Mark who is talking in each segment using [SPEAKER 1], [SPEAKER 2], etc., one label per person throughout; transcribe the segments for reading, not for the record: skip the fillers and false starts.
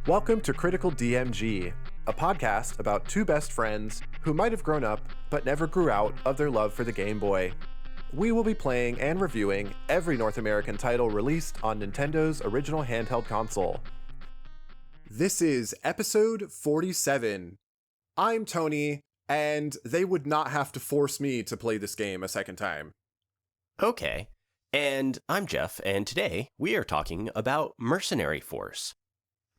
[SPEAKER 1] Welcome to Critical DMG, a podcast about two best friends who might have grown up but never grew out of their love for the Game Boy. We will be playing and reviewing every North American title released on Nintendo's original handheld console. This is episode 47. I'm Tony, and they would not have to force me to play this game a second time.
[SPEAKER 2] Okay, and I'm Jeff, and today we are talking about Mercenary Force.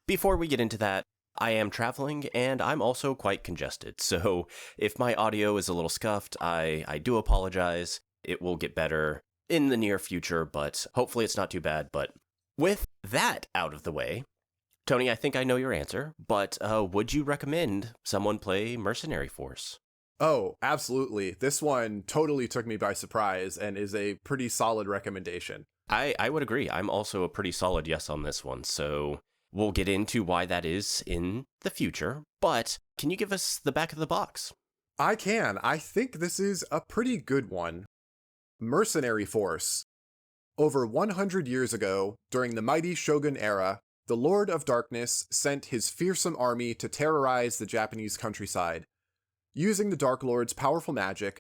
[SPEAKER 2] Before we get into that, I am traveling, and I'm also quite congested, so if my audio is a little scuffed, I do apologize. It will get better in the near future, but hopefully it's not too bad. But with that out of the way, Tony, I think I know your answer, but would you recommend someone play Mercenary Force?
[SPEAKER 1] Oh, absolutely. This one totally took me by surprise and is a pretty solid recommendation.
[SPEAKER 2] I would agree. I'm also a pretty solid yes on this one, so we'll get into why that is in the future, but can you give us the back of the box?
[SPEAKER 1] I can. I think this is a pretty good one. Mercenary Force. Over 100 years ago, during the mighty Shogun era, the Lord of Darkness sent his fearsome army to terrorize the Japanese countryside. Using the Dark Lord's powerful magic,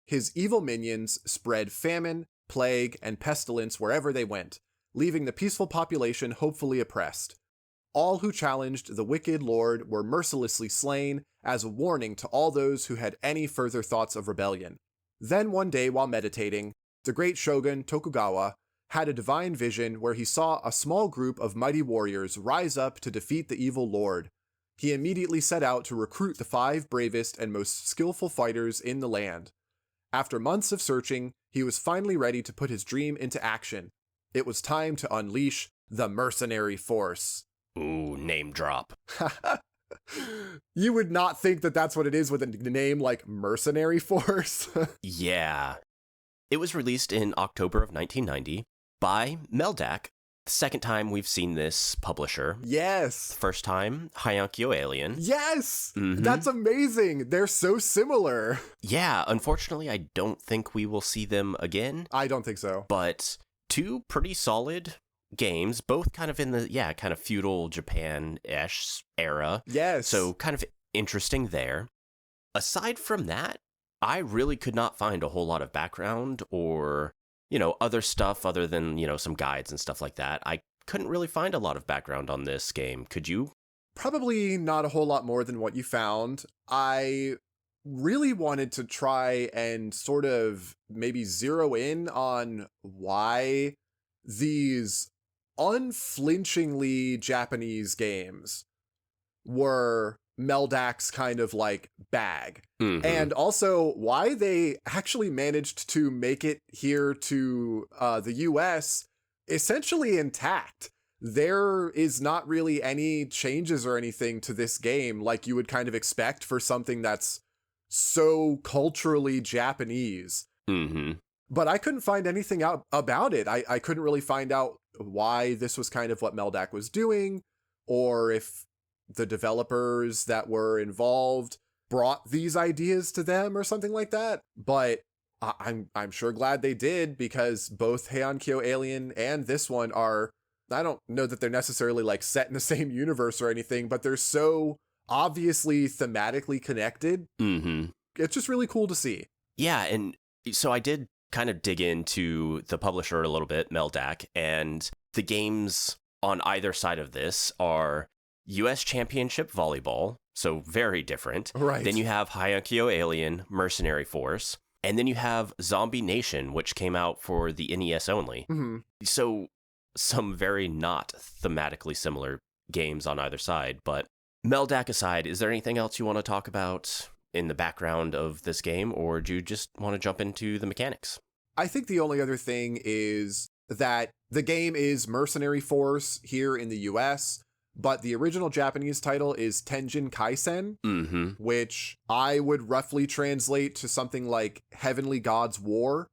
[SPEAKER 1] his evil minions spread famine, plague, and pestilence wherever they went, leaving the peaceful population hopefully oppressed. All who challenged the wicked lord were mercilessly slain as a warning to all those who had any further thoughts of rebellion. Then one day while meditating, the great shogun Tokugawa had a divine vision where he saw a small group of mighty warriors rise up to defeat the evil lord. He immediately set out to recruit the 5 bravest and most skillful fighters in the land. After months of searching, he was finally ready to put his dream into action. It was time to unleash the Mercenary Force.
[SPEAKER 2] Ooh, name drop.
[SPEAKER 1] You would not think that that's what it is with a name like Mercenary Force.
[SPEAKER 2] Yeah. It was released in October of 1990 by Meldak. The second time we've seen this publisher.
[SPEAKER 1] Yes.
[SPEAKER 2] First time, Hyankyo Alien.
[SPEAKER 1] Yes!
[SPEAKER 2] Mm-hmm.
[SPEAKER 1] That's amazing. They're so similar.
[SPEAKER 2] Yeah, unfortunately, I don't think we will see them again.
[SPEAKER 1] I don't think so.
[SPEAKER 2] But 2 pretty solid games, both kind of in the, kind of feudal Japan-ish era.
[SPEAKER 1] Yes.
[SPEAKER 2] So kind of interesting there. Aside from that, I really could not find a whole lot of background or, other stuff other than, some guides and stuff like that. I couldn't really find a lot of background on this game. Could you?
[SPEAKER 1] Probably not a whole lot more than what you found. I really wanted to try and sort of maybe zero in on why these unflinchingly Japanese games were Meldak's kind of like bag.
[SPEAKER 2] Mm-hmm.
[SPEAKER 1] And also why they actually managed to make it here to the US essentially intact. There is not really any changes or anything to this game like you would kind of expect for something that's so culturally Japanese.
[SPEAKER 2] Mm-hmm.
[SPEAKER 1] But I couldn't find anything out about it. I couldn't really find out why this was kind of what Meldak was doing, or if the developers that were involved brought these ideas to them or something like that. But I'm sure glad they did, because both Hyankyo Alien and this one are, I don't know that they're necessarily like set in the same universe or anything, but they're so obviously thematically connected.
[SPEAKER 2] Mm-hmm.
[SPEAKER 1] It's just really cool to see.
[SPEAKER 2] Yeah, and so I did kind of dig into the publisher a little bit, Meldak, and the games on either side of this are US Championship Volleyball, so very different.
[SPEAKER 1] Right.
[SPEAKER 2] Then you have Hyankyo Alien, Mercenary Force, and then you have Zombie Nation, which came out for the NES only.
[SPEAKER 1] Mm-hmm.
[SPEAKER 2] So some very not thematically similar games on either side, but Meldak aside, is there anything else you want to talk about in the background of this game, or do you just want to jump into the mechanics?
[SPEAKER 1] I think the only other thing is that the game is Mercenary Force here in the US, but the original Japanese title is Tenjin Kaisen,
[SPEAKER 2] Mm-hmm.
[SPEAKER 1] which I would roughly translate to something like Heavenly God's War,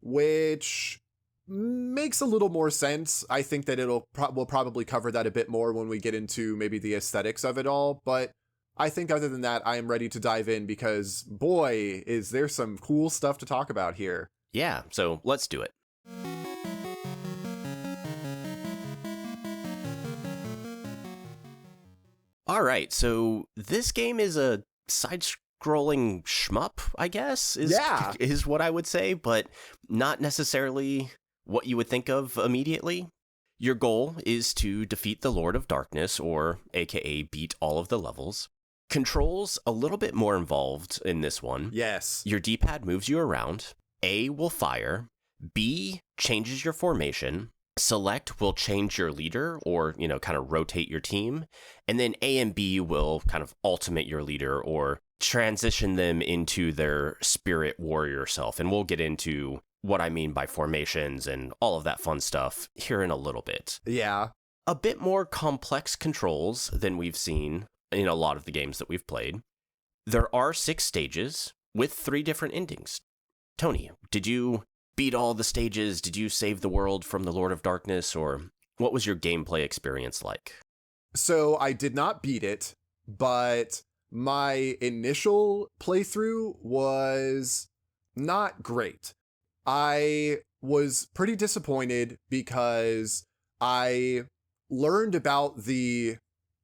[SPEAKER 1] which makes a little more sense. I think that we'll probably cover that a bit more when we get into maybe the aesthetics of it all, but I think other than that, I am ready to dive in because, boy, is there some cool stuff to talk about here.
[SPEAKER 2] Yeah, so let's do it. All right, so this game is a side-scrolling shmup, I guess,
[SPEAKER 1] Yeah.
[SPEAKER 2] is what I would say, but not necessarily what you would think of immediately. Your goal is to defeat the Lord of Darkness, or aka beat all of the levels. Controls a little bit more involved in this one.
[SPEAKER 1] Yes.
[SPEAKER 2] Your D-pad moves you around. A will fire. B changes your formation. Select will change your leader or, kind of rotate your team. And then A and B will kind of ultimate your leader or transition them into their spirit warrior self. And we'll get into what I mean by formations and all of that fun stuff here in a little bit.
[SPEAKER 1] Yeah.
[SPEAKER 2] A bit more complex controls than we've seen in a lot of the games that we've played. There are 6 stages with 3 different endings. Tony, did you beat all the stages? Did you save the world from the Lord of Darkness? Or what was your gameplay experience like?
[SPEAKER 1] So I did not beat it, but my initial playthrough was not great. I was pretty disappointed because I learned about the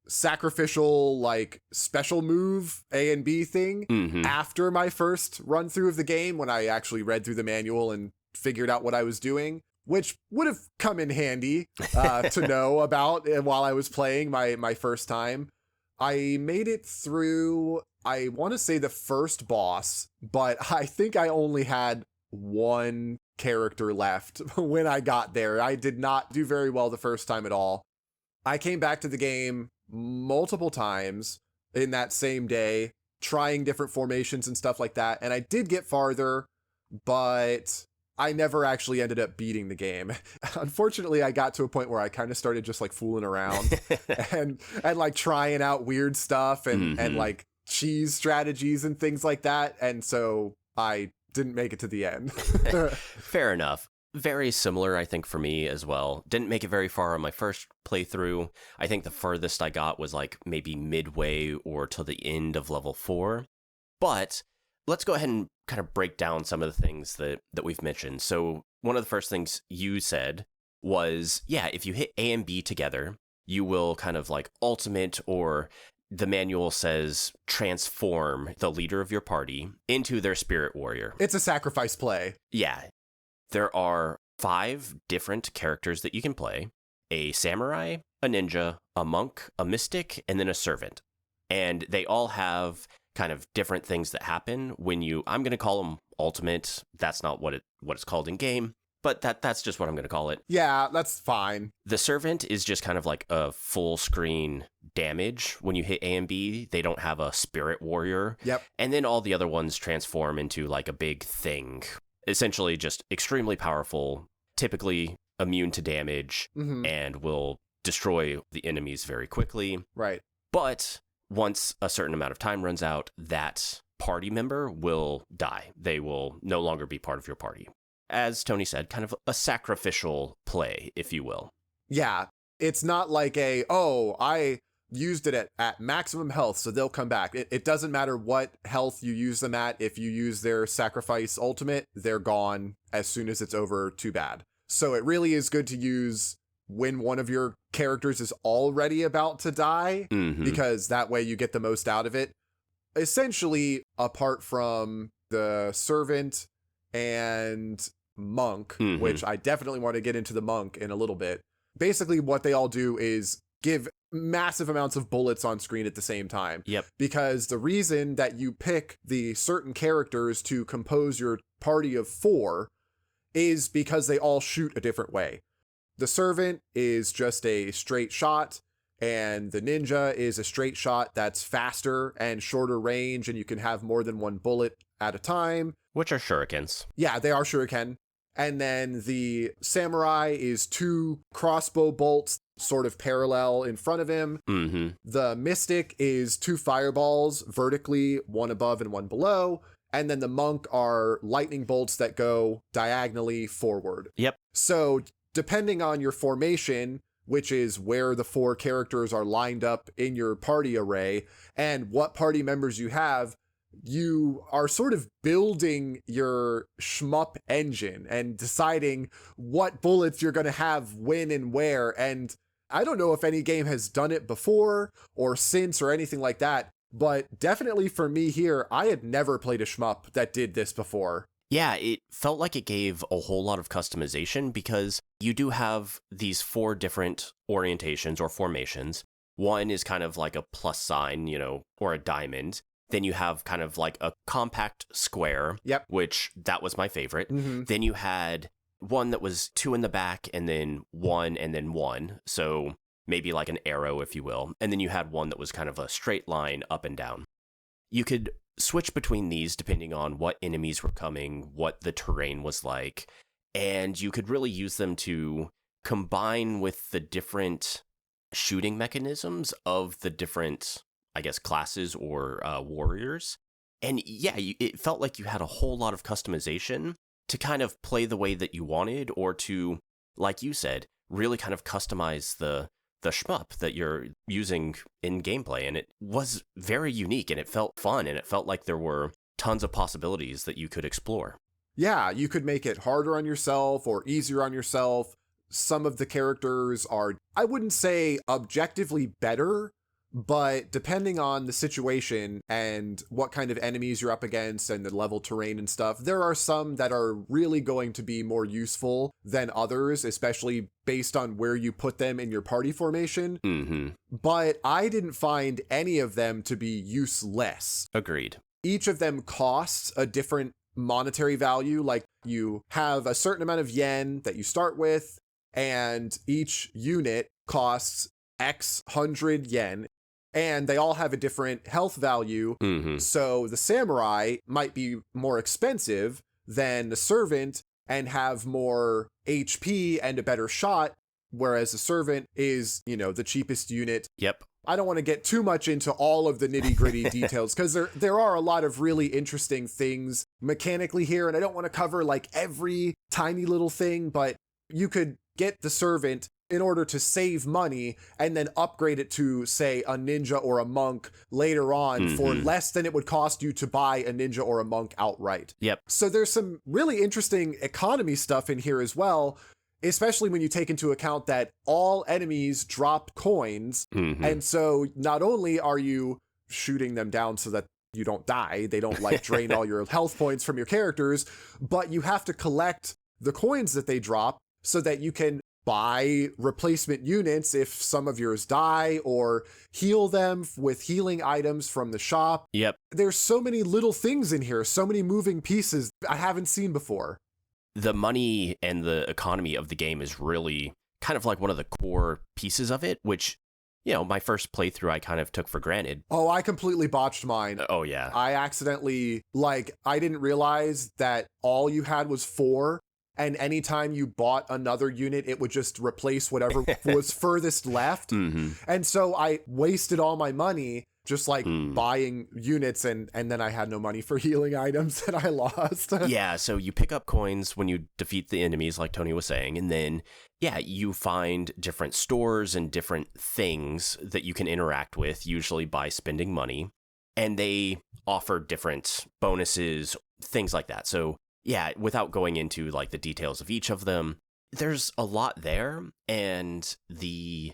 [SPEAKER 1] sacrificial, like, special move A and B thing after my first run through of the game, when I actually read through the manual and figured out what I was doing, which would have come in handy to know about while I was playing my first time. I made it through, I want to say, the first boss, but I think I only had one character left when I got there. I did not do very well the first time at all. I came back to the game multiple times in that same day, trying different formations and stuff like that. And I did get farther, but I never actually ended up beating the game. Unfortunately, I got to a point where I kind of started just like fooling around and like trying out weird stuff and like cheese strategies and things like that. And so I didn't make it to the end.
[SPEAKER 2] Fair enough. Very similar, I think, for me as well. Didn't make it very far on my first playthrough. I think the furthest I got was like maybe midway or till the end of level 4. But let's go ahead and kind of break down some of the things that we've mentioned. So one of the first things you said was, yeah, if you hit A and B together, you will kind of like ultimate, or the manual says transform the leader of your party into their spirit warrior.
[SPEAKER 1] It's a sacrifice play.
[SPEAKER 2] Yeah. There are 5 different characters that you can play: a samurai, a ninja, a monk, a mystic, and then a servant. And they all have kind of different things that happen when you, I'm going to call them ultimate. That's not what it's called in game, but that's just what I'm going to call it.
[SPEAKER 1] Yeah, that's fine.
[SPEAKER 2] The servant is just kind of like a full screen damage. When you hit A and B, they don't have a spirit warrior.
[SPEAKER 1] Yep.
[SPEAKER 2] And then all the other ones transform into like a big thing. Essentially just extremely powerful, typically immune to damage, and will destroy the enemies very quickly.
[SPEAKER 1] Right.
[SPEAKER 2] But once a certain amount of time runs out, that party member will die. They will no longer be part of your party. As Tony said, kind of a sacrificial play, if you will.
[SPEAKER 1] Yeah. It's not like I used it at maximum health, so they'll come back. It doesn't matter what health you use them at. If you use their sacrifice ultimate, they're gone as soon as it's over. Too bad. So it really is good to use when one of your characters is already about to die, because that way you get the most out of it. Essentially, apart from the servant and monk, which I definitely want to get into the monk in a little bit. Basically, what they all do is give massive amounts of bullets on screen at the same time.
[SPEAKER 2] Yep.
[SPEAKER 1] Because the reason that you pick the certain characters to compose your party of 4 is because they all shoot a different way. The servant is just a straight shot, and the ninja is a straight shot that's faster and shorter range, and you can have more than one bullet at a time.
[SPEAKER 2] Which are shurikens.
[SPEAKER 1] Yeah, they are shuriken. And then the samurai is 2 crossbow bolts sort of parallel in front of him. The mystic is 2 fireballs vertically, one above and one below. And then the monk are lightning bolts that go diagonally forward.
[SPEAKER 2] Yep.
[SPEAKER 1] So depending on your formation, which is where the 4 characters are lined up in your party array, and what party members you have, you are sort of building your shmup engine and deciding what bullets you're going to have when and where. And I don't know if any game has done it before or since or anything like that, but definitely for me here, I had never played a shmup that did this before.
[SPEAKER 2] Yeah, it felt like it gave a whole lot of customization because you do have these 4 different orientations or formations. One is kind of like a plus sign, or a diamond. Then you have kind of like a compact square,
[SPEAKER 1] Yep.
[SPEAKER 2] which that was my favorite.
[SPEAKER 1] Mm-hmm.
[SPEAKER 2] Then you had one that was 2 in the back and then 1 and then 1. So maybe like an arrow, if you will. And then you had one that was kind of a straight line up and down. You could switch between these depending on what enemies were coming, what the terrain was like, and you could really use them to combine with the different shooting mechanisms of the different, I guess, classes or warriors. And yeah, it felt like you had a whole lot of customization to kind of play the way that you wanted, or to, like you said, really kind of customize the shmup that you're using in gameplay. And it was very unique, and it felt fun, and it felt like there were tons of possibilities that you could explore.
[SPEAKER 1] Yeah, you could make it harder on yourself or easier on yourself. Some of the characters are, I wouldn't say objectively better, but depending on the situation and what kind of enemies you're up against and the level terrain and stuff, there are some that are really going to be more useful than others, especially based on where you put them in your party formation.
[SPEAKER 2] Mm-hmm.
[SPEAKER 1] But I didn't find any of them to be useless.
[SPEAKER 2] Agreed.
[SPEAKER 1] Each of them costs a different monetary value. Like, you have a certain amount of yen that you start with, and each unit costs X hundred yen. And they all have a different health value.
[SPEAKER 2] Mm-hmm.
[SPEAKER 1] So the samurai might be more expensive than the servant and have more HP and a better shot, whereas the servant is, the cheapest unit.
[SPEAKER 2] Yep.
[SPEAKER 1] I don't want to get too much into all of the nitty-gritty details, because there are a lot of really interesting things mechanically here, and I don't want to cover like every tiny little thing, but you could get the servant in order to save money and then upgrade it to, say, a ninja or a monk later on for less than it would cost you to buy a ninja or a monk outright.
[SPEAKER 2] Yep.
[SPEAKER 1] So there's some really interesting economy stuff in here as well, especially when you take into account that all enemies drop coins. And so not only are you shooting them down so that you don't die, they don't like drain all your health points from your characters, but you have to collect the coins that they drop so that you can buy replacement units if some of yours die, or heal them with healing items from the shop.
[SPEAKER 2] Yep.
[SPEAKER 1] There's so many little things in here, so many moving pieces I haven't seen before.
[SPEAKER 2] The money and the economy of the game is really kind of like one of the core pieces of it, which, my first playthrough I kind of took for granted.
[SPEAKER 1] Oh, I completely botched mine.
[SPEAKER 2] Oh, yeah.
[SPEAKER 1] I accidentally, I didn't realize that all you had was 4. And anytime you bought another unit, it would just replace whatever was furthest left. And so I wasted all my money just buying units, and then I had no money for healing items that I lost.
[SPEAKER 2] Yeah, so you pick up coins when you defeat the enemies, like Tony was saying, and then, you find different stores and different things that you can interact with, usually by spending money, and they offer different bonuses, things like that. So yeah, without going into the details of each of them, there's a lot there, and the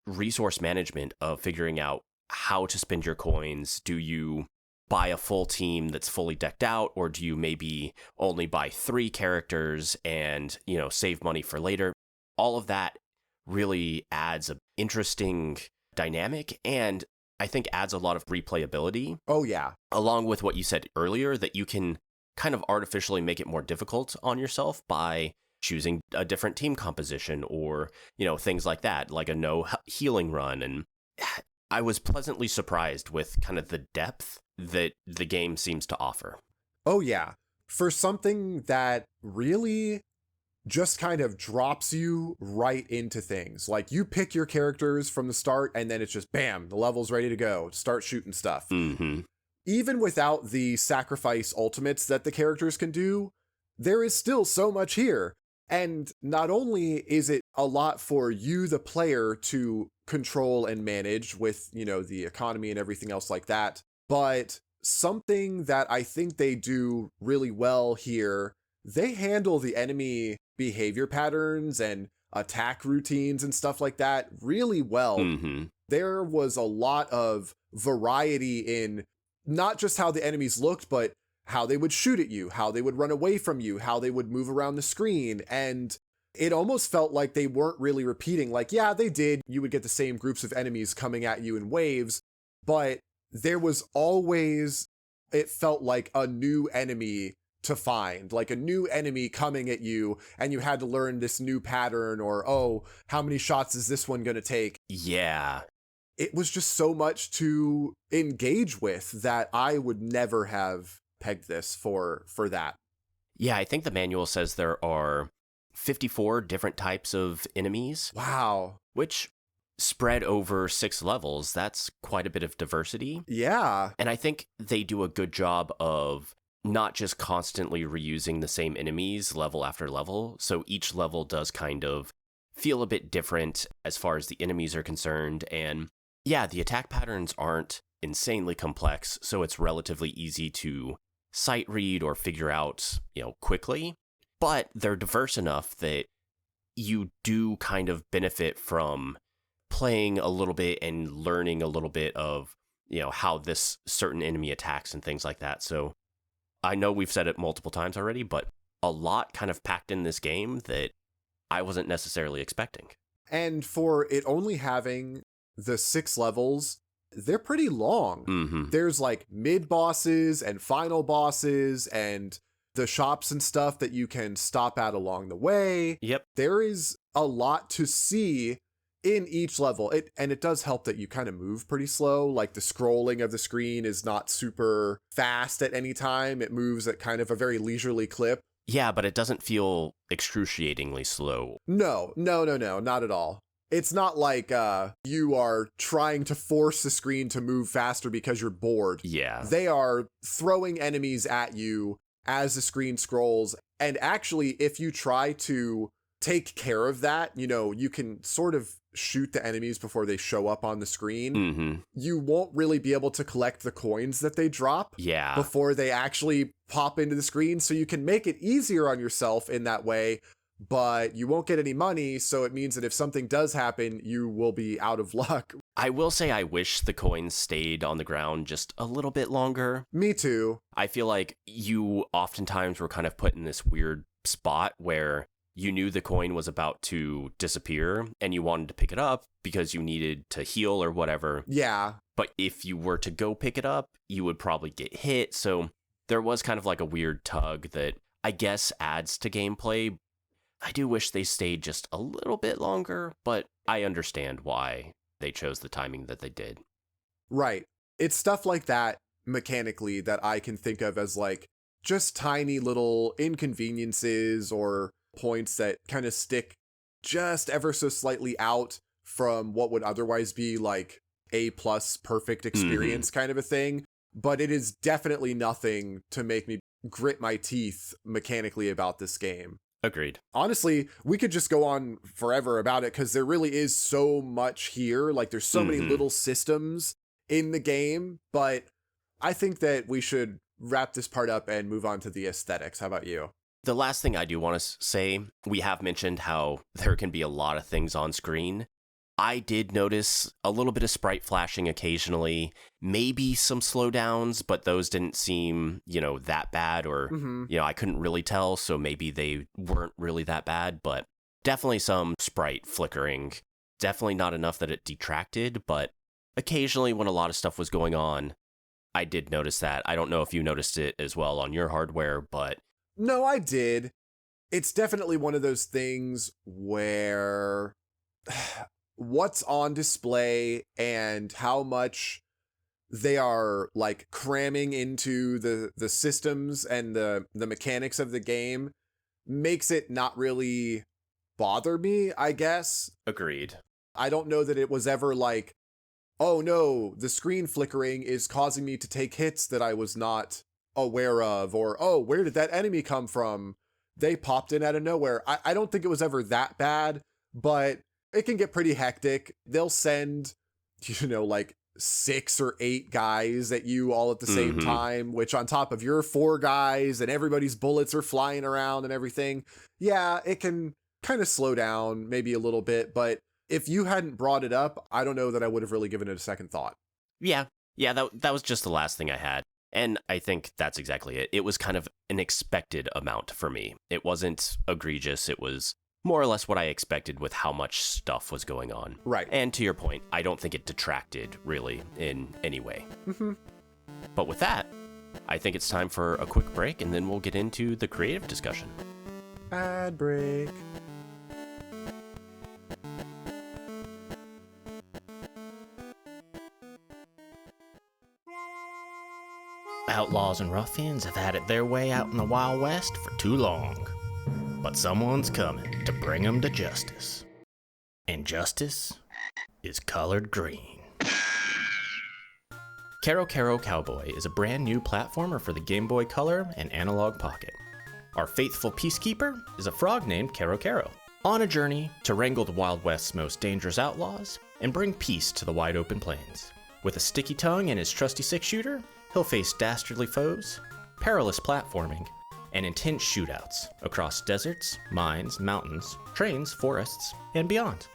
[SPEAKER 2] resource management of figuring out how to spend your coins. Do you buy a full team that's fully decked out, or do you maybe only buy 3 characters and, save money for later? All of that really adds an interesting dynamic, and I think adds a lot of replayability.
[SPEAKER 1] Oh, yeah.
[SPEAKER 2] Along with what you said earlier, that you can kind of artificially make it more difficult on yourself by choosing a different team composition, or, things like that, like a no healing run. And I was pleasantly surprised with kind of the depth that the game seems to offer.
[SPEAKER 1] Oh, yeah. For something that really just kind of drops you right into things. Like, you pick your characters from the start, and then it's just, bam, the level's ready to go. Start shooting stuff. Even without the sacrifice ultimates that the characters can do, there is still so much here. And not only is it a lot for you, the player, to control and manage with, the economy and everything else like that, but something that I think they do really well here, they handle the enemy behavior patterns and attack routines and stuff like that really well.
[SPEAKER 2] Mm-hmm.
[SPEAKER 1] There was a lot of variety in not just how the enemies looked, but how they would shoot at you, how they would run away from you, how they would move around the screen. And it almost felt like they weren't really repeating. Like, yeah, they did. You would get the same groups of enemies coming at you in waves, but there was always, it felt like a new enemy to find, like a new enemy coming at you, and you had to learn this new pattern, or, oh, how many shots is this one going to take?
[SPEAKER 2] Yeah.
[SPEAKER 1] It was just so much to engage with that I would never have pegged this for that.
[SPEAKER 2] Yeah, I think the manual says there are 54 different types of enemies.
[SPEAKER 1] Wow.
[SPEAKER 2] Which, spread over 6 levels, that's quite a bit of diversity.
[SPEAKER 1] Yeah.
[SPEAKER 2] And I think they do a good job of not just constantly reusing the same enemies level after level. So each level does kind of feel a bit different as far as the enemies are concerned. And yeah, the attack patterns aren't insanely complex, so it's relatively easy to sight read or figure out, quickly. But they're diverse enough that you do kind of benefit from playing a little bit and learning a little bit of, how this certain enemy attacks and things like that. So I know we've said it multiple times already, but a lot kind of packed in this game that I wasn't necessarily expecting.
[SPEAKER 1] And for it only having the 6 levels, they're pretty long.
[SPEAKER 2] Mm-hmm.
[SPEAKER 1] There's like mid bosses and final bosses and the shops and stuff that you can stop at along the way.
[SPEAKER 2] Yep.
[SPEAKER 1] There is a lot to see in each level. It does help that you kind of move pretty slow. Like the scrolling of the screen is not super fast at any time. It moves at kind of a very leisurely clip.
[SPEAKER 2] Yeah, but it doesn't feel excruciatingly slow.
[SPEAKER 1] No, not at all. It's not like you are trying to force the screen to move faster because you're bored.
[SPEAKER 2] Yeah.
[SPEAKER 1] They are throwing enemies at you as the screen scrolls. And actually, if you try to take care of that, you can sort of shoot the enemies before they show up on the screen.
[SPEAKER 2] Mm-hmm.
[SPEAKER 1] You won't really be able to collect the coins that they drop before they actually pop into the screen. So you can make it easier on yourself in that way, but you won't get any money. So it means that if something does happen, you will be out of luck.
[SPEAKER 2] I will say I wish the coins stayed on the ground just a little bit longer.
[SPEAKER 1] Me too.
[SPEAKER 2] I feel like you oftentimes were kind of put in this weird spot where you knew the coin was about to disappear and you wanted to pick it up because you needed to heal or whatever.
[SPEAKER 1] Yeah.
[SPEAKER 2] But if you were to go pick it up, you would probably get hit. So there was kind of like a weird tug that I guess adds to gameplay. I do wish they stayed just a little bit longer, but I understand why they chose the timing that they did.
[SPEAKER 1] Right. It's stuff like that mechanically that I can think of as like just tiny little inconveniences or points that kind of stick just ever so slightly out from what would otherwise be like A+ perfect experience kind of a thing. But it is definitely nothing to make me grit my teeth mechanically about this game.
[SPEAKER 2] Agreed.
[SPEAKER 1] Honestly, we could just go on forever about it because there really is so much here. Like there's so many little systems in the game, but I think that we should wrap this part up and move on to the aesthetics. How about you?
[SPEAKER 2] The last thing I do want to say, we have mentioned how there can be a lot of things on screen. I did notice a little bit of sprite flashing occasionally, maybe some slowdowns, but those didn't seem, that bad or, I couldn't really tell, so maybe they weren't really that bad, but definitely some sprite flickering. Definitely not enough that it detracted, but occasionally when a lot of stuff was going on, I did notice that. I don't know if you noticed it as well on your hardware, but...
[SPEAKER 1] No, I did. It's definitely one of those things where what's on display and how much they are like cramming into the systems and the mechanics of the game makes it not really bother me, I guess.
[SPEAKER 2] Agreed.
[SPEAKER 1] I don't know that it was ever like, oh no, the screen flickering is causing me to take hits that I was not aware of, or, oh, where did that enemy come from? They popped in out of nowhere. I don't think it was ever that bad, but it can get pretty hectic. They'll send, like 6 or 8 guys at you all at the same time, which on top of your 4 guys and everybody's bullets are flying around and everything. Yeah, it can kind of slow down maybe a little bit, but if you hadn't brought it up, I don't know that I would have really given it a second thought.
[SPEAKER 2] Yeah, that was just the last thing I had. And I think that's exactly it. It was kind of an expected amount for me. It wasn't egregious. It was more or less what I expected with how much stuff was going on.
[SPEAKER 1] Right.
[SPEAKER 2] And to your point, I don't think it detracted really in any way.
[SPEAKER 1] Mm-hmm.
[SPEAKER 2] But with that, I think it's time for a quick break, and then we'll get into the creative discussion.
[SPEAKER 1] Ad break.
[SPEAKER 3] Outlaws and ruffians have had it their way out in the Wild West for too long. But someone's coming to bring them to justice. And justice is colored green. Kero Kero Cowboy is a brand new platformer for the Game Boy Color and Analog Pocket. Our faithful peacekeeper is a frog named Kero Kero, on a journey to wrangle the Wild West's most dangerous outlaws and bring peace to the wide open plains. With a sticky tongue and his trusty six-shooter, he'll face dastardly foes, perilous platforming, and intense shootouts across deserts, mines, mountains, trains, forests, and beyond.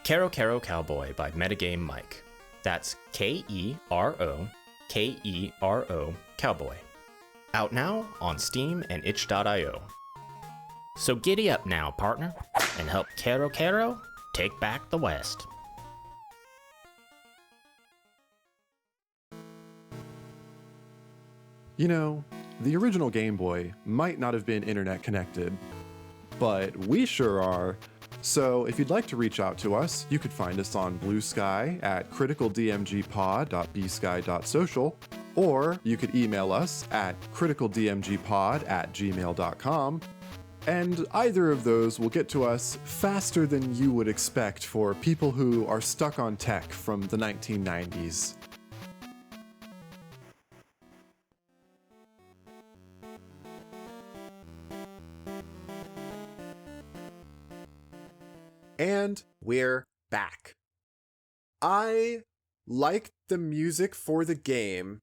[SPEAKER 3] Kero Kero Cowboy by Metagame Mike. That's Kero Cowboy. Out now on Steam and itch.io. So giddy up now, partner, and help Kero Kero take back the West.
[SPEAKER 1] You know, the original Game Boy might not have been internet connected, but we sure are. So if you'd like to reach out to us, you could find us on Blue Sky at criticaldmgpod.bsky.social, or you could email us at criticaldmgpod@gmail.com, and either of those will get to us faster than you would expect for people who are stuck on tech from the 1990s. And we're back. I liked the music for the game,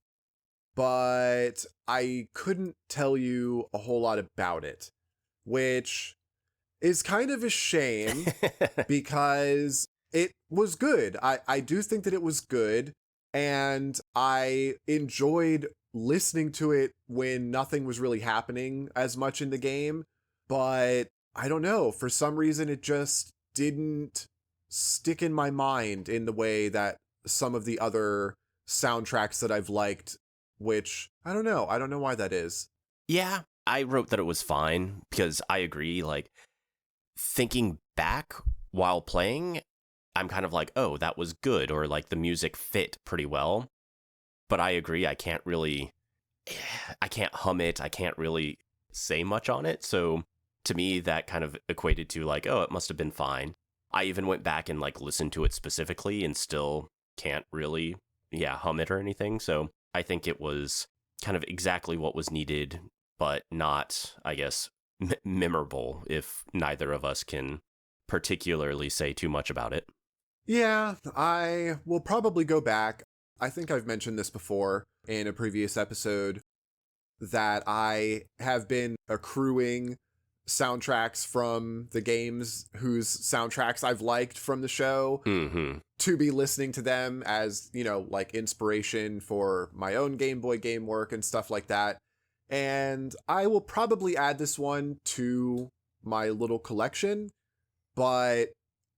[SPEAKER 1] but I couldn't tell you a whole lot about it, which is kind of a shame because it was good. I do think that it was good, and I enjoyed listening to it when nothing was really happening as much in the game, but I don't know, for some reason it just didn't stick in my mind in the way that some of the other soundtracks that I've liked, which I don't know why that is.
[SPEAKER 2] Yeah, I wrote that it was fine because I agree, like, thinking back while playing, I'm kind of like, oh, that was good, or like the music fit pretty well. But I agree, I can't hum it, I can't really say much on it, so to me, that kind of equated to like, oh, it must have been fine. I even went back and like listened to it specifically and still can't really, hum it or anything. So I think it was kind of exactly what was needed, but not, I guess, memorable if neither of us can particularly say too much about it.
[SPEAKER 1] Yeah, I will probably go back. I think I've mentioned this before in a previous episode that I have been accruing soundtracks from the games whose soundtracks I've liked from the show to be listening to them as, like inspiration for my own Game Boy game work and stuff like that. And I will probably add this one to my little collection, but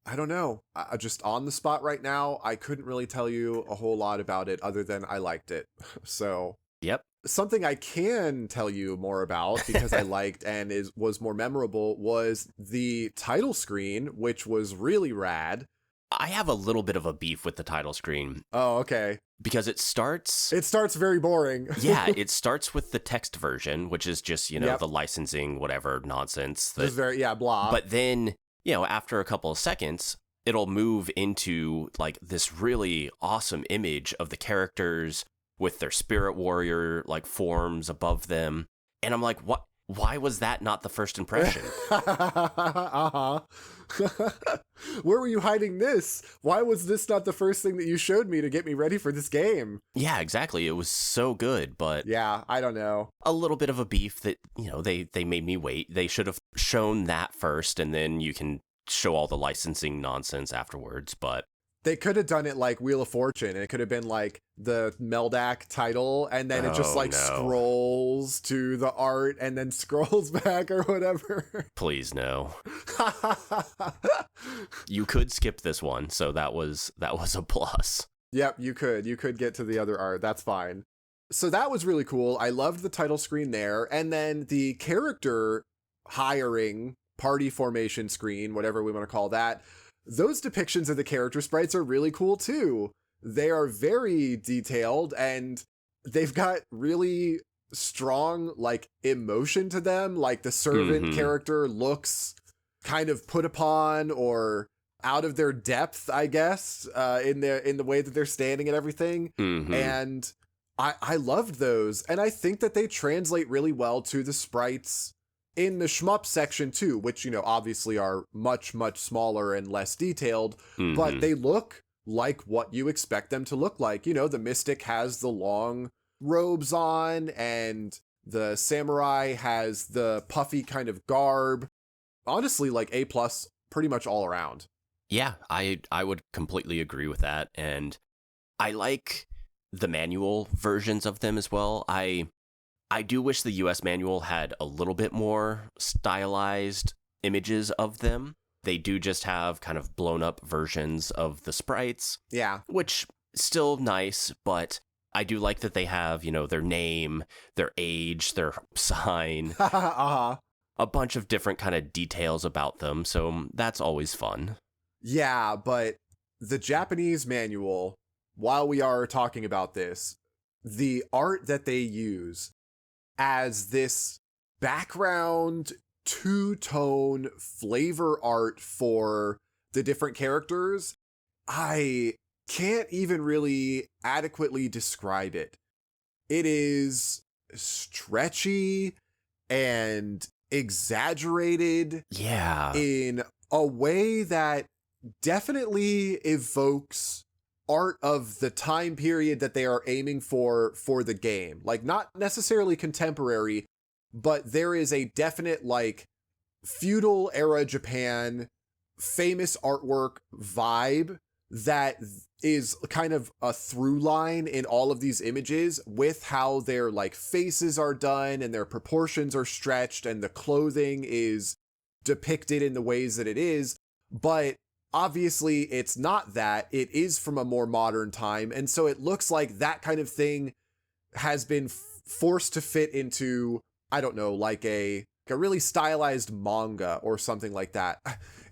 [SPEAKER 1] I don't know. I just on the spot right now, I couldn't really tell you a whole lot about it other than I liked it. So
[SPEAKER 2] yep.
[SPEAKER 1] Something I can tell you more about because I liked and was more memorable was the title screen, which was really rad.
[SPEAKER 2] I have a little bit of a beef with the title screen.
[SPEAKER 1] Oh, okay.
[SPEAKER 2] Because it starts
[SPEAKER 1] very boring.
[SPEAKER 2] Yeah, it starts with the text version, which is just, the licensing, whatever nonsense.
[SPEAKER 1] Just very, blah.
[SPEAKER 2] But then, after a couple of seconds, it'll move into like this really awesome image of the characters with their spirit warrior like forms above them. And I'm like, what? why was that not the first impression?
[SPEAKER 1] Uh-huh. Where were you hiding this? Why was this not the first thing that you showed me to get me ready for this game?
[SPEAKER 2] Yeah, exactly. It was so good, but
[SPEAKER 1] Yeah, I don't know.
[SPEAKER 2] a little bit of a beef that, they made me wait. They should have shown that first, and then you can show all the licensing nonsense afterwards, but
[SPEAKER 1] They could have done it like Wheel of Fortune, and it could have been like the Meldak title, and then it just
[SPEAKER 2] Oh,
[SPEAKER 1] like
[SPEAKER 2] no.
[SPEAKER 1] scrolls to the art and then scrolls back or whatever.
[SPEAKER 2] please no. You could skip this one, so that was a plus.
[SPEAKER 1] Yep, you could. You could get to the other art. That's fine. So that was really cool. I loved the title screen there. And then the character hiring party formation screen, whatever we want to call that, those depictions of the character sprites are really cool too. They are very detailed and they've got really strong like emotion to them. Like the servant character looks kind of put upon or out of their depth, I guess, in the way that they're standing and everything. And I loved those. And I think that they translate really well to the sprites in the shmup section too, which, obviously are much, much smaller and less detailed, but they look like what you expect them to look like. The Mystic has the long robes on and the Samurai has the puffy kind of garb. Honestly, like A+ pretty much all around.
[SPEAKER 2] Yeah, I would completely agree with that, and I like the manual versions of them as well. I do wish the US manual had a little bit more stylized images of them. They do just have kind of blown up versions of the sprites.
[SPEAKER 1] Yeah.
[SPEAKER 2] Which still nice, but I do like that they have, their name, their age, their sign, a bunch of different kind of details about them. So that's always fun.
[SPEAKER 1] Yeah, but the Japanese manual, while we are talking about this, the art that they use as this background two-tone flavor art for the different characters, I can't even really adequately describe it. It is stretchy and exaggerated in a way that definitely evokes art of the time period that they are aiming for the game. Like, not necessarily contemporary, but there is a definite, like, feudal era Japan, famous artwork vibe that is kind of a through line in all of these images with how their, like, faces are done and their proportions are stretched and the clothing is depicted in the ways that it is. But obviously, it's not that. It is from a more modern time. And so it looks like that kind of thing has been forced to fit into, I don't know, like a really stylized manga or something like that.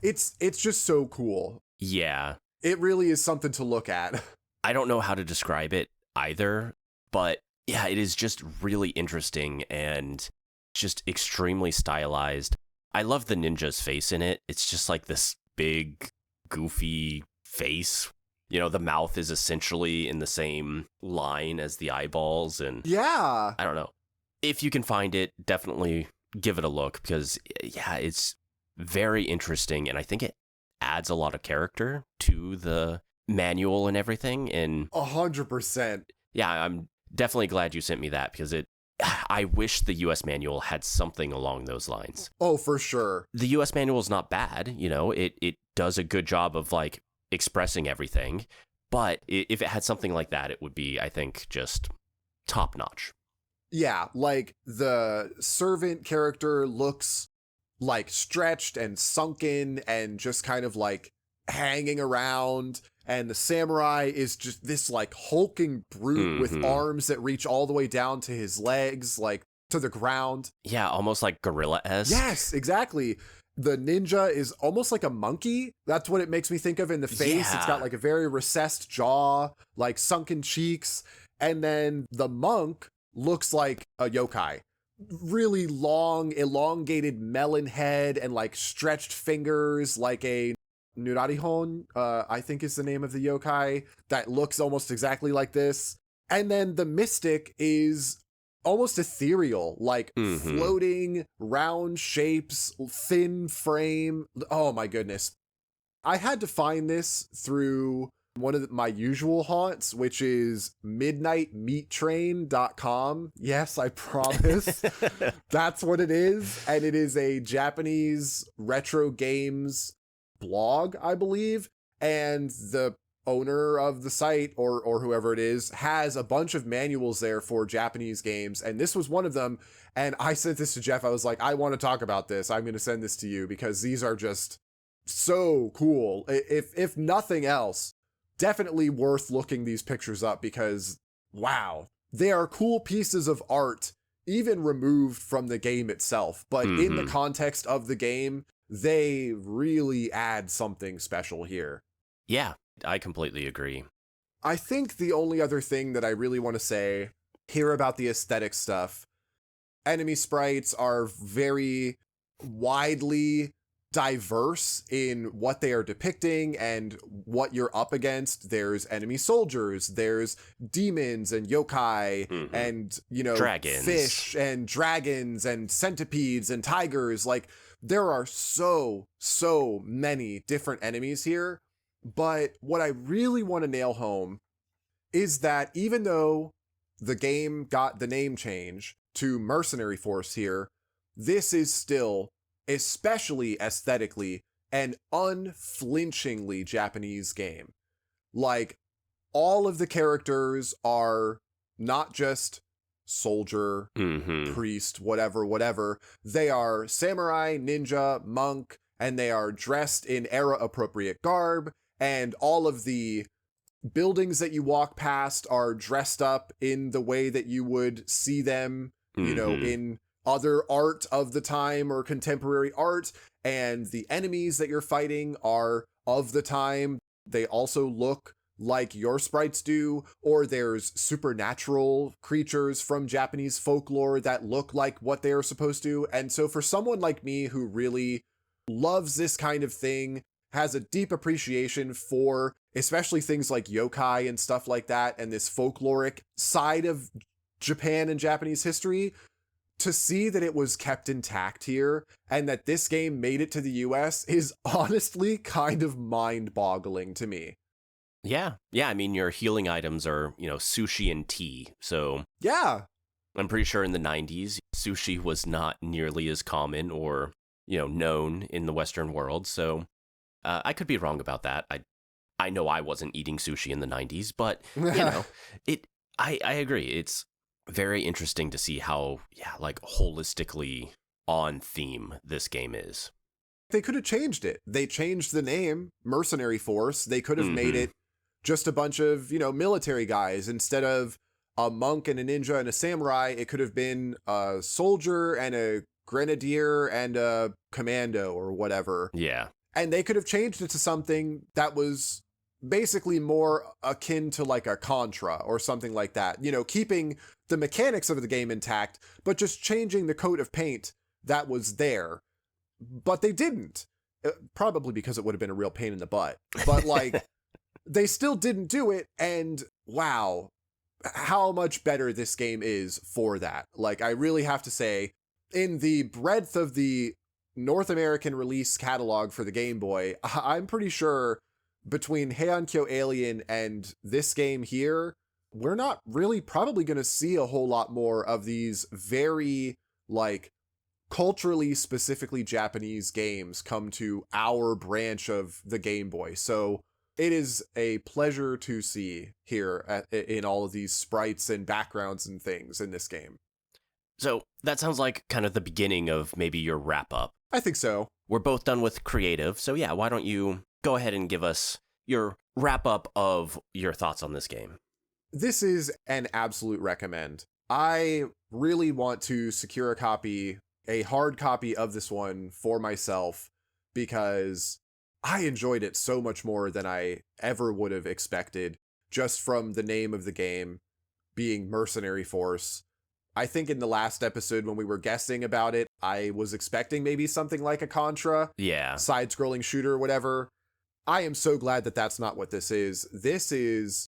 [SPEAKER 1] It's just so cool.
[SPEAKER 2] Yeah.
[SPEAKER 1] It really is something to look at.
[SPEAKER 2] I don't know how to describe it either, but yeah, it is just really interesting and just extremely stylized. I love the ninja's face in it. It's just like this big, goofy face. The mouth is essentially in the same line as the eyeballs, and
[SPEAKER 1] Yeah.
[SPEAKER 2] I don't know. If you can find it, definitely give it a look, because yeah, it's very interesting, and I think it adds a lot of character to the manual and everything. And
[SPEAKER 1] 100%.
[SPEAKER 2] yeah, I'm definitely glad you sent me that, because I wish the US manual had something along those lines.
[SPEAKER 1] Oh, for sure.
[SPEAKER 2] The US manual is not bad, it does a good job of like expressing everything, but if it had something like that, it would be, I think, just top notch.
[SPEAKER 1] Yeah, like the servant character looks like stretched and sunken and just kind of like hanging around, and the samurai is just this like hulking brute with arms that reach all the way down to his legs, like to the ground.
[SPEAKER 2] Yeah, almost like gorilla-esque.
[SPEAKER 1] Yes, exactly. The ninja is almost like a monkey. That's what it makes me think of in the face.
[SPEAKER 2] Yeah.
[SPEAKER 1] It's got like a very recessed jaw, like sunken cheeks. And then the monk looks like a yokai. Really long, elongated melon head and like stretched fingers, like a Nurarihon, I think is the name of the yokai, that looks almost exactly like this. And then the mystic is almost ethereal, like floating round shapes, thin frame. Oh my goodness. I had to find this through one of my usual haunts, which is midnightmeattrain.com. Yes, I promise. That's what it is. And it is a Japanese retro games blog, I believe. And the owner of the site, or whoever it is, has a bunch of manuals there for Japanese games. And this was one of them. And I sent this to Jeff. I was like, I want to talk about this. I'm going to send this to you because these are just so cool. If nothing else, definitely worth looking these pictures up because, wow, they are cool pieces of art, even removed from the game itself. But in the context of the game, they really add something special here.
[SPEAKER 2] Yeah, I completely agree.
[SPEAKER 1] I think the only other thing that I really want to say here about the aesthetic stuff, enemy sprites are very widely diverse in what they are depicting and what you're up against. There's enemy soldiers, there's demons and yokai and, you know,
[SPEAKER 2] dragons,
[SPEAKER 1] fish and dragons and centipedes and tigers. Like, there are so many different enemies here. But what I really want to nail home is that even though the game got the name change to Mercenary Force here, this is still, especially aesthetically, an unflinchingly Japanese game. Like, all of the characters are not just soldier, priest, whatever. They are samurai, ninja, monk, and they are dressed in era-appropriate garb, and all of the buildings that you walk past are dressed up in the way that you would see them, you know, in other art of the time or contemporary art, and the enemies that you're fighting are of the time. They also look like your sprites do, or there's supernatural creatures from Japanese folklore that look like what they are supposed to. And so for someone like me who really loves this kind of thing, has a deep appreciation for especially things like yokai and stuff like that, and this folkloric side of Japan and Japanese history, to see that it was kept intact here and that this game made it to the US is honestly kind of mind-boggling to me.
[SPEAKER 2] Yeah. I mean, your healing items are, you know, sushi and tea. So
[SPEAKER 1] yeah,
[SPEAKER 2] I'm pretty sure in the 90s, sushi was not nearly as common or, you know, known in the Western world. So I could be wrong about that. I know I wasn't eating sushi in the 90s, but, you know, I agree. It's very interesting to see how, like, holistically on theme this game is.
[SPEAKER 1] They could have changed it. They changed the name, Mercenary Force. They could have made it just a bunch of, you know, military guys. Instead of a monk and a ninja and a samurai, it could have been a soldier and a grenadier and a commando or whatever.
[SPEAKER 2] Yeah.
[SPEAKER 1] And they could have changed it to something that was basically more akin to like a Contra or something like that. You know, keeping the mechanics of the game intact, but just changing the coat of paint that was there. But they didn't. Probably because it would have been a real pain in the butt. But like, they still didn't do it. And wow, how much better this game is for that. Like, I really have to say, in the breadth of the North American release catalog for the Game Boy, I'm pretty sure between Heian-kyo Alien and this game here, we're not really probably going to see a whole lot more of these very, like, culturally specifically Japanese games come to our branch of the Game Boy. So it is a pleasure to see here in all of these sprites and backgrounds and things in this game.
[SPEAKER 2] So that sounds like kind of the beginning of maybe your wrap up.
[SPEAKER 1] I think so.
[SPEAKER 2] We're both done with creative. So yeah, why don't you go ahead and give us your wrap up of your thoughts on this game?
[SPEAKER 1] This is an absolute recommend. I really want to secure a hard copy of this one for myself, because I enjoyed it so much more than I ever would have expected, just from the name of the game being Mercenary Force. I think in the last episode when we were guessing about it, I was expecting maybe something like a Contra, side-scrolling shooter or whatever. I am so glad that that's not what this is. This is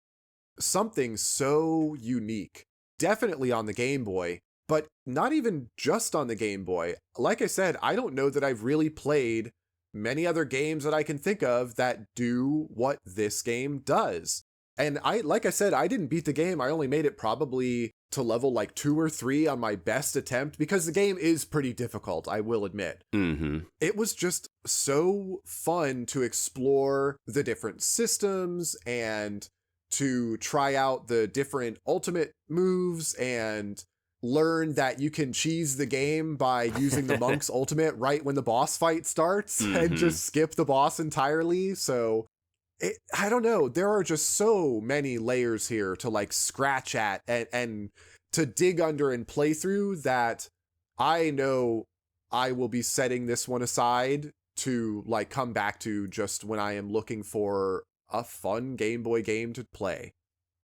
[SPEAKER 1] something so unique definitely on the Game Boy, but not even just on the Game Boy. Like I said, I don't know that I've really played many other games that I can think of that do what this game does. And like I said, I didn't beat the game. I only made it probably to level like 2 or 3 on my best attempt because the game is pretty difficult, I will admit. It was just so fun to explore the different systems and to try out the different ultimate moves and learn that you can cheese the game by using the monk's ultimate right when the boss fight starts and just skip the boss entirely. So I don't know. There are just so many layers here to like scratch at and to dig under and play through that I know I will be setting this one aside to like come back to just when I am looking for a fun Game Boy game to play.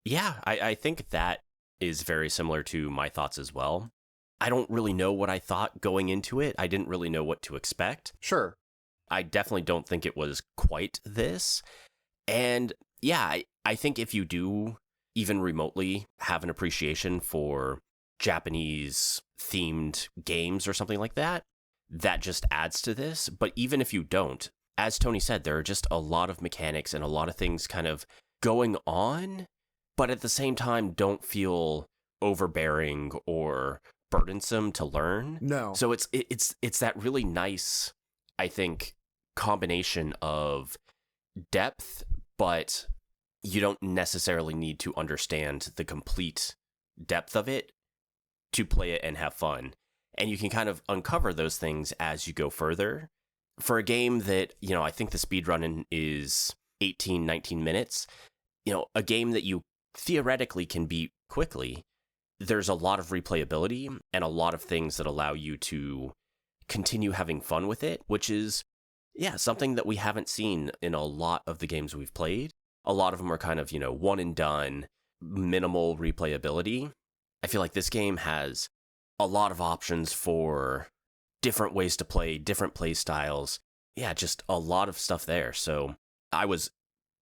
[SPEAKER 2] Yeah, I think that is very similar to my thoughts as well. I don't really know what I thought going into it. I didn't really know what to expect.
[SPEAKER 1] Sure.
[SPEAKER 2] I definitely don't think it was quite this. And yeah, I think if you do even remotely have an appreciation for Japanese themed games or something like that, that just adds to this. But even if you don't, as Tony said, there are just a lot of mechanics and a lot of things kind of going on, but at the same time don't feel overbearing or burdensome to learn.
[SPEAKER 1] No.
[SPEAKER 2] So it's that really nice, I think, combination of depth, but you don't necessarily need to understand the complete depth of it to play it and have fun. And you can kind of uncover those things as you go further. For a game that, you know, I think the speedrun is 18, 19 minutes, you know, a game that you theoretically can beat quickly, there's a lot of replayability and a lot of things that allow you to continue having fun with it, which is, yeah, something that we haven't seen in a lot of the games we've played. A lot of them are kind of, you know, one and done, minimal replayability. I feel like this game has a lot of options for different ways to play, different play styles. Yeah, just a lot of stuff there. So I was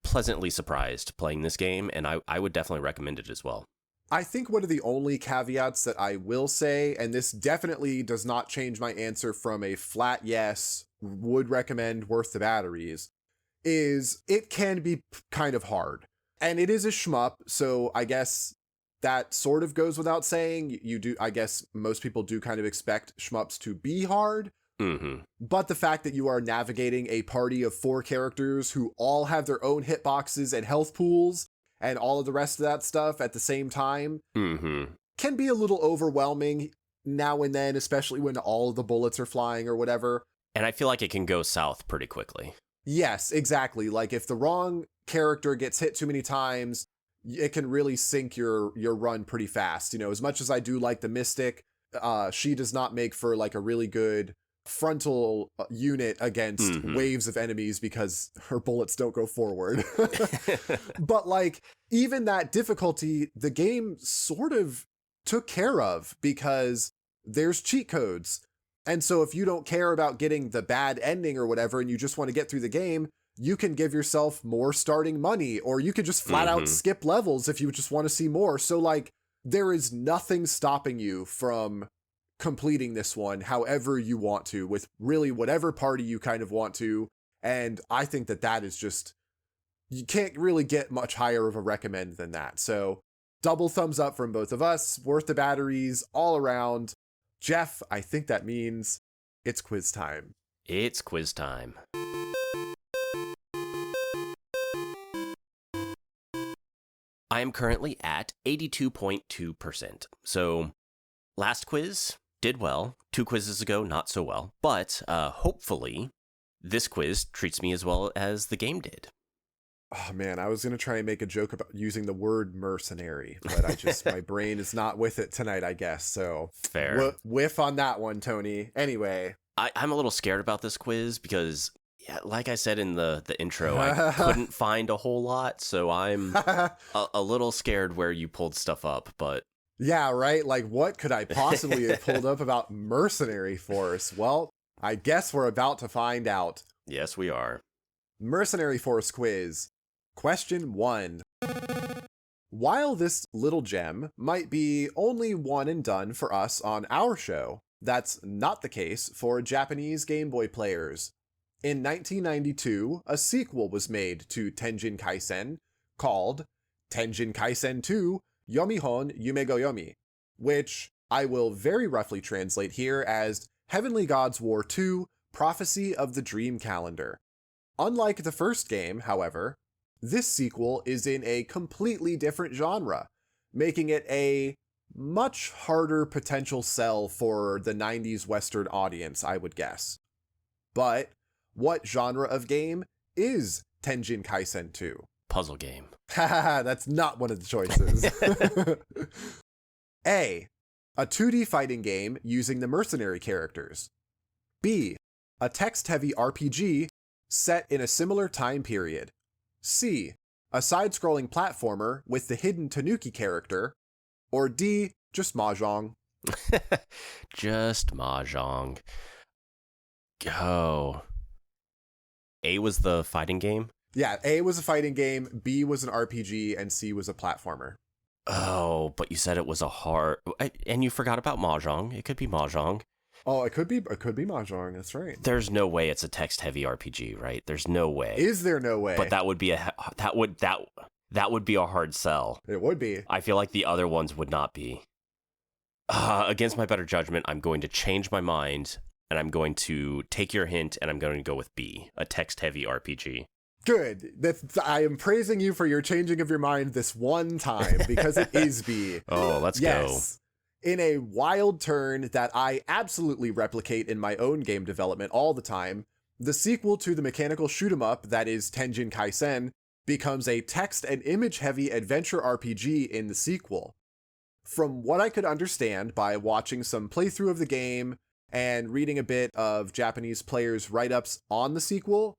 [SPEAKER 2] pleasantly surprised playing this game, and I would definitely recommend it as well.
[SPEAKER 1] I think one of the only caveats that I will say, and this definitely does not change my answer from a flat yes, would recommend worth the batteries, is it can be kind of hard. And it is a shmup, so I guess that sort of goes without saying. You do, I guess most people do kind of expect shmups to be hard. But the fact that you are navigating a party of 4 characters who all have their own hitboxes and health pools and all of the rest of that stuff at the same time can be a little overwhelming now and then, especially when all of the bullets are flying or whatever.
[SPEAKER 2] And I feel like it can go south pretty quickly.
[SPEAKER 1] Yes, exactly. Like if the wrong character gets hit too many times, it can really sink your run pretty fast. You know, as much as I do like the Mystic, she does not make for like a really good frontal unit against waves of enemies because her bullets don't go forward. But like even that difficulty, the game sort of took care of because there's cheat codes. And so if you don't care about getting the bad ending or whatever, and you just want to get through the game, you can give yourself more starting money, or you could just flat out skip levels if you just want to see more. So like there is nothing stopping you from completing this one however you want to, with really whatever party you kind of want to. And I think that is just, you can't really get much higher of a recommend than that. So double thumbs up from both of us, worth the batteries all around. Jeff, I think that means it's quiz time.
[SPEAKER 2] It's quiz time. I am currently at 82.2%. So last quiz did well. 2 quizzes ago, not so well. But hopefully this quiz treats me as well as the game did.
[SPEAKER 1] Oh man, I was going to try and make a joke about using the word mercenary, but my brain is not with it tonight, I guess. So
[SPEAKER 2] fair.
[SPEAKER 1] Whiff on that one, Tony. Anyway.
[SPEAKER 2] I'm a little scared about this quiz because, yeah, like I said in the intro, I couldn't find a whole lot. So I'm a little scared where you pulled stuff up, but...
[SPEAKER 1] Yeah, right? Like, what could I possibly have pulled up about Mercenary Force? Well, I guess we're about to find out.
[SPEAKER 2] Yes, we are.
[SPEAKER 1] Mercenary Force quiz. Question 1. While this little gem might be only one and done for us on our show, that's not the case for Japanese Game Boy players. In 1992, a sequel was made to Tenjin Kaisen called Tenjin Kaisen 2 Yomihon Yume go Yomi, which I will very roughly translate here as Heavenly Gods War 2 Prophecy of the Dream Calendar. Unlike the first game, however, this sequel is in a completely different genre, making it a much harder potential sell for the 90s Western audience, I would guess. But what genre of game is Tenjin Kaisen 2?
[SPEAKER 2] Puzzle game.
[SPEAKER 1] Haha, that's not one of the choices. A. A 2D fighting game using the mercenary characters. B. A text-heavy RPG set in a similar time period. C. A side-scrolling platformer with the hidden Tanuki character. Or D. Just Mahjong.
[SPEAKER 2] Just Mahjong. Go. A was the fighting game?
[SPEAKER 1] Yeah, A was a fighting game, B was an RPG, and C was a platformer.
[SPEAKER 2] Oh, but you said it was a hard... And you forgot about Mahjong. It could be Mahjong.
[SPEAKER 1] Oh, it could be Mahjong, that's right.
[SPEAKER 2] There's no way it's a text-heavy RPG, right? There's no way.
[SPEAKER 1] Is there no way?
[SPEAKER 2] But that would be a hard sell.
[SPEAKER 1] It would be.
[SPEAKER 2] I feel like the other ones would not be. Against my better judgment, I'm going to change my mind, and I'm going to take your hint, and I'm going to go with B, a text-heavy RPG.
[SPEAKER 1] Good. I am praising you for your changing of your mind this one time, because it is B.
[SPEAKER 2] Oh, let's go.
[SPEAKER 1] In a wild turn that I absolutely replicate in my own game development all the time, the sequel to the mechanical shoot-'em-up that is Tenjin Kaisen becomes a text and image-heavy adventure RPG in the sequel. From what I could understand by watching some playthrough of the game and reading a bit of Japanese players' write-ups on the sequel,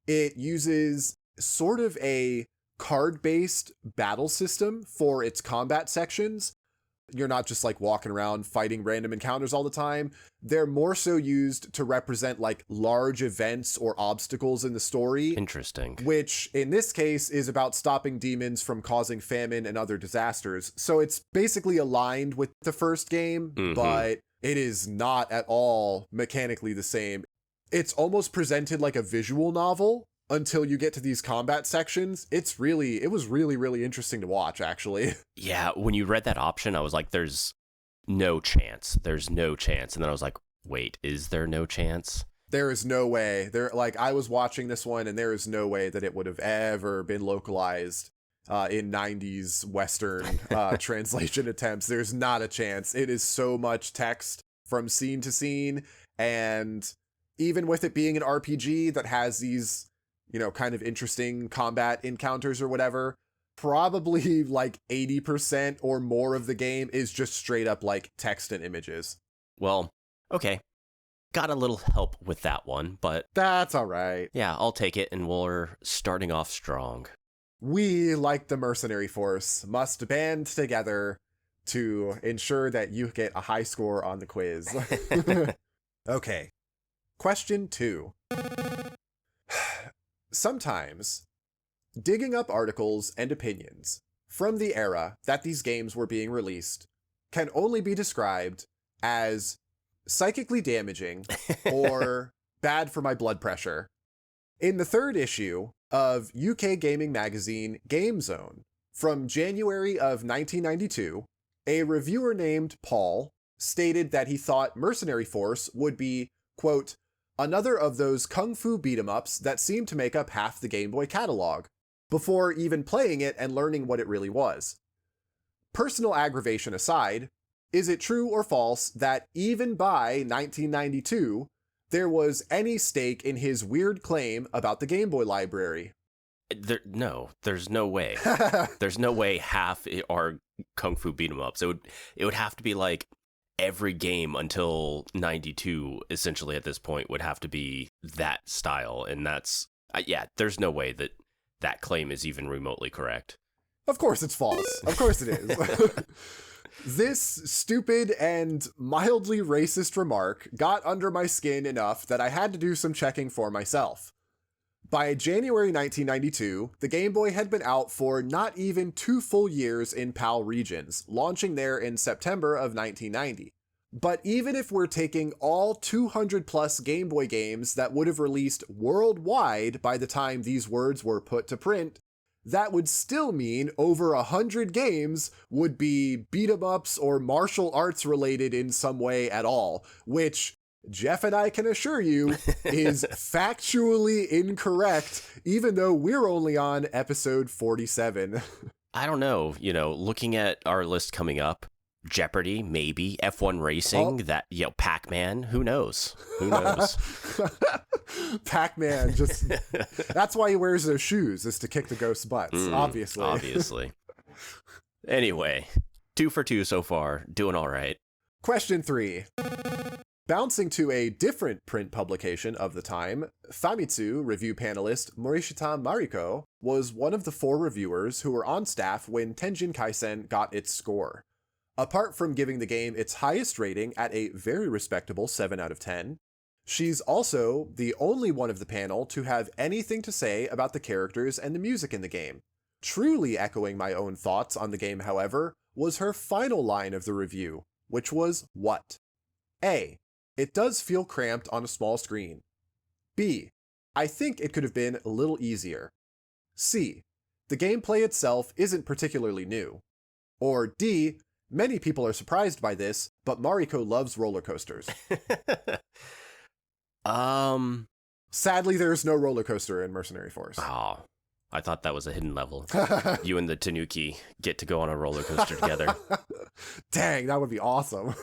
[SPEAKER 1] it uses sort of a card-based battle system for its combat sections. You're not just like walking around fighting random encounters all the time. They're more so used to represent like large events or obstacles in the story.
[SPEAKER 2] Interesting.
[SPEAKER 1] Which in this case is about stopping demons from causing famine and other disasters. So it's basically aligned with the first game, but it is not at all mechanically the same. It's almost presented like a visual novel until you get to these combat sections. It was really, really interesting to watch, actually.
[SPEAKER 2] Yeah, when you read that option, I was like, there's no chance. There's no chance. And then I was like, wait, is there no chance?
[SPEAKER 1] There is no way. I was watching this one, and there is no way that it would have ever been localized in 90s Western translation attempts. There's not a chance. It is so much text from scene to scene, and even with it being an RPG that has these, kind of interesting combat encounters or whatever, probably like 80% or more of the game is just straight up like text and images.
[SPEAKER 2] Well, okay. Got a little help with that one, but...
[SPEAKER 1] That's all right.
[SPEAKER 2] Yeah, I'll take it, and we're starting off strong.
[SPEAKER 1] We, like the Mercenary Force, must band together to ensure that you get a high score on the quiz. Okay. Question 2. Sometimes, digging up articles and opinions from the era that these games were being released can only be described as psychically damaging or bad for my blood pressure. In the third issue of UK gaming magazine Game Zone from January of 1992, a reviewer named Paul stated that he thought Mercenary Force would be, quote, another of those kung fu beat-em-ups that seemed to make up half the Game Boy catalog, before even playing it and learning what it really was. Personal aggravation aside, is it true or false that even by 1992, there was any stake in his weird claim about the Game Boy library?
[SPEAKER 2] No, there's no way. There's no way half are kung fu beat-em-ups. It would have to be like every game until 92, essentially at this point, would have to be that style. And that's, there's no way that claim is even remotely correct.
[SPEAKER 1] Of course it's false. Of course it is. This stupid and mildly racist remark got under my skin enough that I had to do some checking for myself. By January 1992, the Game Boy had been out for not even 2 full years in PAL regions, launching there in September of 1990. But even if we're taking all 200 plus Game Boy games that would have released worldwide by the time these words were put to print, that would still mean over 100 games would be beat-em-ups or martial arts related in some way at all, which Jeff and I can assure you is factually incorrect, even though we're only on episode 47.
[SPEAKER 2] I don't know, looking at our list coming up, Jeopardy, maybe, F1 Racing, Pac-Man, who knows? Who knows?
[SPEAKER 1] Pac-Man, that's why he wears those shoes, is to kick the ghost's butts, obviously.
[SPEAKER 2] Obviously. Anyway, 2 for 2 so far, doing all right.
[SPEAKER 1] Question 3. Bouncing to a different print publication of the time, Famitsu review panelist Morishita Mariko was one of the 4 reviewers who were on staff when Tenjin Kaisen got its score. Apart from giving the game its highest rating at a very respectable 7 out of 10, she's also the only one of the panel to have anything to say about the characters and the music in the game. Truly echoing my own thoughts on the game, however, was her final line of the review, which was what? A. It does feel cramped on a small screen. B. I think it could have been a little easier. C. The gameplay itself isn't particularly new. Or D. Many people are surprised by this, but Mariko loves roller coasters. Sadly, there's no roller coaster in Mercenary Force.
[SPEAKER 2] Oh, I thought that was a hidden level. You and the Tanuki get to go on a roller coaster together.
[SPEAKER 1] Dang, that would be awesome.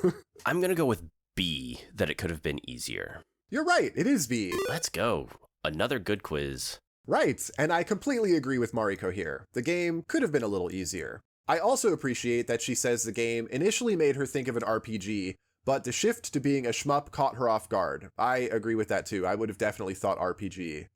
[SPEAKER 2] I'm going to go with B, that it could have been easier.
[SPEAKER 1] You're right, it is B.
[SPEAKER 2] Let's go. Another good quiz.
[SPEAKER 1] Right, and I completely agree with Mariko here. The game could have been a little easier. I also appreciate that she says the game initially made her think of an RPG, but the shift to being a shmup caught her off guard. I agree with that too. I would have definitely thought RPG,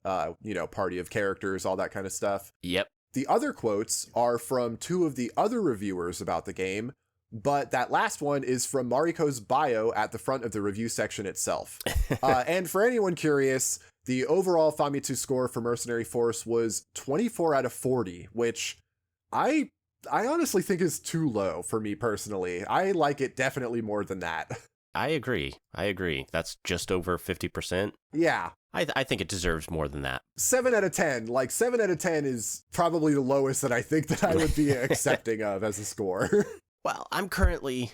[SPEAKER 1] party of characters, all that kind of stuff.
[SPEAKER 2] Yep.
[SPEAKER 1] The other quotes are from 2 of the other reviewers about the game, but that last one is from Mariko's bio at the front of the review section itself. And for anyone curious, the overall Famitsu score for Mercenary Force was 24 out of 40, which I honestly think is too low for me personally. I like it definitely more than that.
[SPEAKER 2] I agree. That's just over 50%.
[SPEAKER 1] Yeah.
[SPEAKER 2] I think it deserves more than that.
[SPEAKER 1] 7 out of 10. 7 out of 10 is probably the lowest that I think that I would be accepting of as a score.
[SPEAKER 2] Well, I'm currently,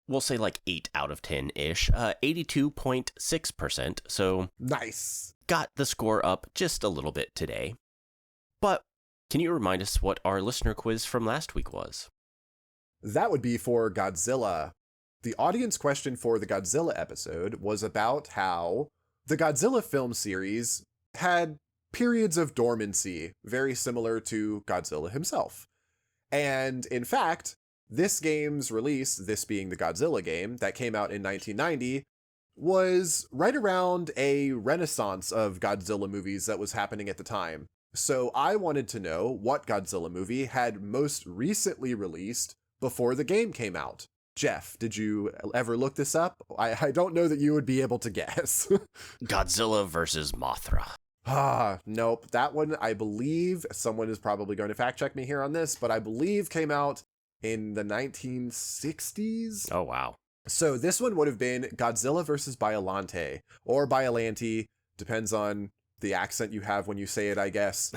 [SPEAKER 2] we'll say 8 out of 10-ish, 82.6%, so
[SPEAKER 1] nice.
[SPEAKER 2] Got the score up just a little bit today. But can you remind us what our listener quiz from last week was?
[SPEAKER 1] That would be for Godzilla. The audience question for the Godzilla episode was about how the Godzilla film series had periods of dormancy, very similar to Godzilla himself. And in fact, this game's release, this being the Godzilla game that came out in 1990, was right around a renaissance of Godzilla movies that was happening at the time. So I wanted to know what Godzilla movie had most recently released before the game came out. Jeff, did you ever look this up? I don't know that you would be able to guess.
[SPEAKER 2] Godzilla versus Mothra.
[SPEAKER 1] Nope. That one, I believe, someone is probably going to fact check me here on this, but I believe came out in the 1960s.
[SPEAKER 2] Oh, wow.
[SPEAKER 1] So this one would have been Godzilla versus Biollante, or Biollante, depends on the accent you have when you say it, I guess.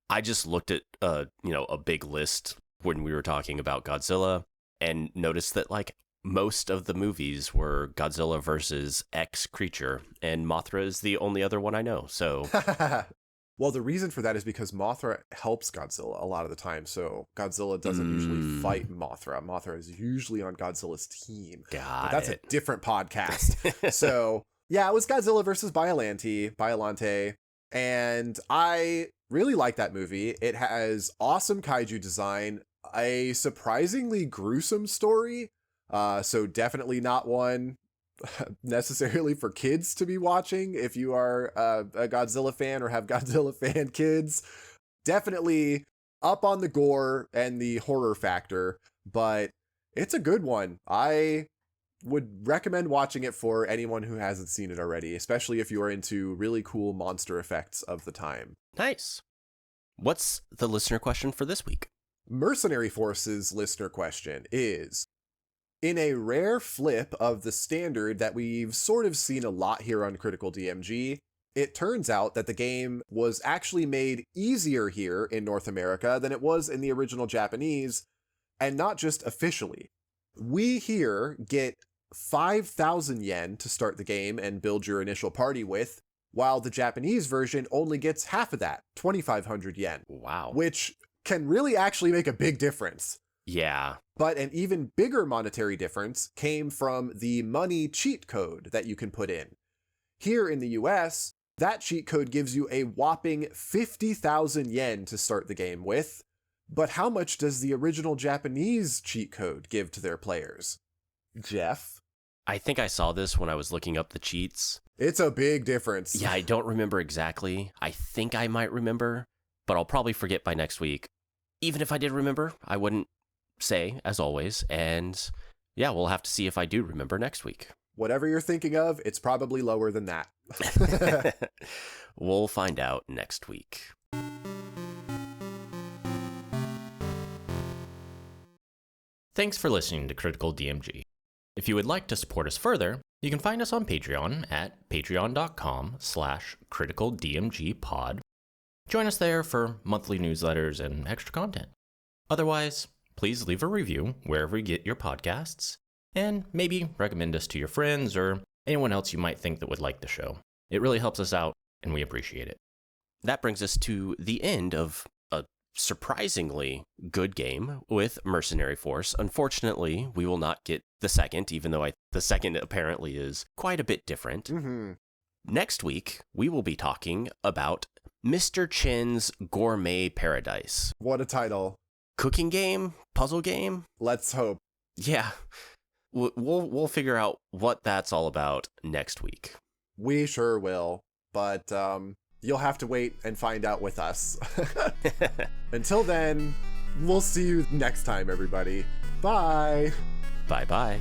[SPEAKER 2] I just looked at, a big list when we were talking about Godzilla and noticed that, most of the movies were Godzilla versus X creature, and Mothra is the only other one I know, so...
[SPEAKER 1] Well, the reason for that is because Mothra helps Godzilla a lot of the time, so Godzilla doesn't usually fight Mothra. Mothra is usually on Godzilla's team.
[SPEAKER 2] But
[SPEAKER 1] that's a different podcast. So, yeah, it was Godzilla versus Biollante, and I really like that movie. It has awesome kaiju design, a surprisingly gruesome story, so definitely not one necessarily for kids to be watching. If you are a Godzilla fan or have Godzilla fan kids, definitely up on the gore and the horror factor, but it's a good one. I Would recommend watching it for anyone who hasn't seen it already, especially if you are into really cool monster effects of the time.
[SPEAKER 2] Nice. What's the listener question for this week?
[SPEAKER 1] Mercenary Force's listener question is, in a rare flip of the standard that we've sort of seen a lot here on Critical DMG, it turns out that the game was actually made easier here in North America than it was in the original Japanese, and not just officially. We here get 5,000 yen to start the game and build your initial party with, while the Japanese version only gets half of that, 2,500 yen.
[SPEAKER 2] Wow.
[SPEAKER 1] Which can really actually make a big difference.
[SPEAKER 2] Yeah.
[SPEAKER 1] But an even bigger monetary difference came from the money cheat code that you can put in. Here in the US, that cheat code gives you a whopping 50,000 yen to start the game with. But how much does the original Japanese cheat code give to their players? Jeff?
[SPEAKER 2] I think I saw this when I was looking up the cheats.
[SPEAKER 1] It's a big difference.
[SPEAKER 2] Yeah, I don't remember exactly. I think I might remember, but I'll probably forget by next week. Even if I did remember, I wouldn't say, as always. And yeah, we'll have to see if I do remember next week.
[SPEAKER 1] Whatever you're thinking of, it's probably lower than that.
[SPEAKER 2] We'll find out next week.
[SPEAKER 3] Thanks for listening to Critical DMG. If you would like to support us further, you can find us on Patreon at patreon.com/criticaldmgpod. Join us there for monthly newsletters and extra content. Otherwise, please leave a review wherever you get your podcasts, and maybe recommend us to your friends or anyone else you might think that would like the show. It really helps us out, and we appreciate it.
[SPEAKER 2] That brings us to the end of a surprisingly good game with Mercenary Force. Unfortunately, we will not get the second, even though the second apparently is quite a bit different.
[SPEAKER 1] Mm-hmm.
[SPEAKER 2] Next week, we will be talking about Mr. Chin's Gourmet Paradise.
[SPEAKER 1] What a title.
[SPEAKER 2] Cooking game? Puzzle game?
[SPEAKER 1] Let's hope.
[SPEAKER 2] Yeah. We'll figure out what that's all about next week.
[SPEAKER 1] We sure will, but you'll have to wait and find out with us. Until then, we'll see you next time, everybody. Bye.
[SPEAKER 2] Bye-bye.